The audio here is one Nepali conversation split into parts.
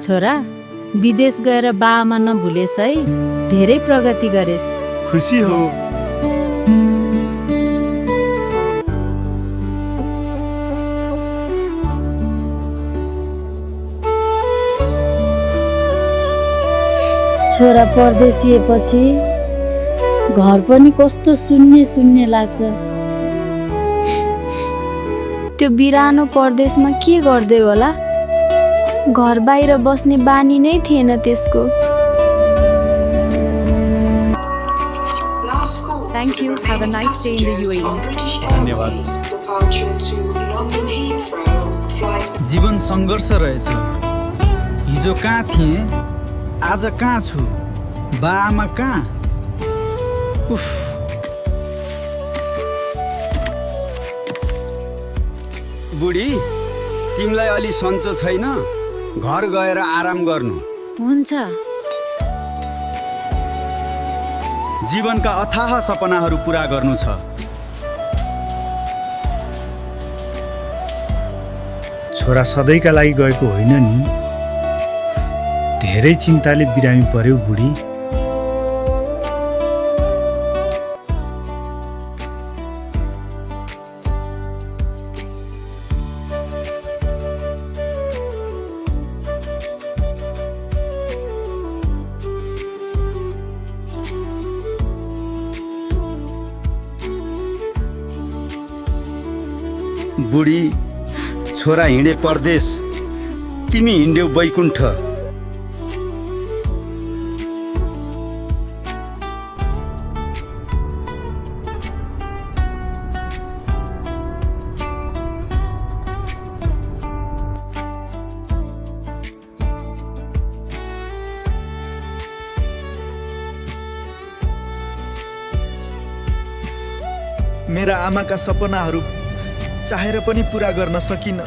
छोरा, विदेश गएर बाआमा नभुलेस् है, धेरै प्रगति गरेस्। खुसी हो। छोरा परदेशिएपछि घर पनि कस्तो शून्य शून्य लाग्छ। त्यो बिरानो परदेशमा के गर्दै होला? घर बाहिर बस्ने बानी नै थिएन त्यसको। Thank you. Have a nice day in the UAE. धन्यवाद। जीवन सङ्घर्ष रहेछ। हिजो कहाँ थिएँ, आज कहाँ छु, बाआमा कहाँ? उफ। बुढी, तिमीलाई अलि सन्चो छैन? घर गएर आराम गर्नु। हुन्छ। जीवनका अथाह सपनाहरू पुरा गर्नु छ। छोरा सधैँका लागि गएको होइन नि। धेरै चिन्ताले बिरामी पर्यो बुढी। बुढी, छोरा हिँडे परदेश, तिमी हिँड्यौ बैकुण्ठ। मेरा आमाका सपनाहरू चाहेर पनि पुरा गर्न सकिन।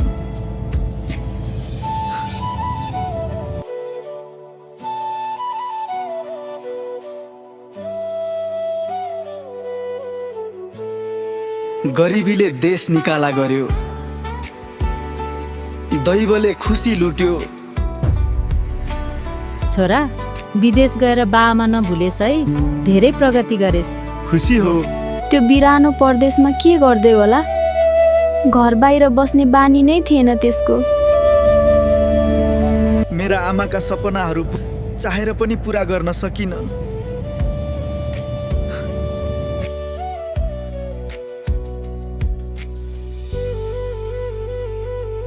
गरिबीले देश निकाला गर्यो, दैवले खुसी लुट्यो। छोरा, विदेश गएर बाआमा नभुलेस् है, धेरै प्रगति गरेस्। खुसी हो। त्यो बिरानो परदेशमा के गर्दै होला? घर बाहिर बस्ने बानी नै थिएन त्यसको। मेरा आमाका सपनाहरू चाहेर पनि पुरा गर्न सकिन।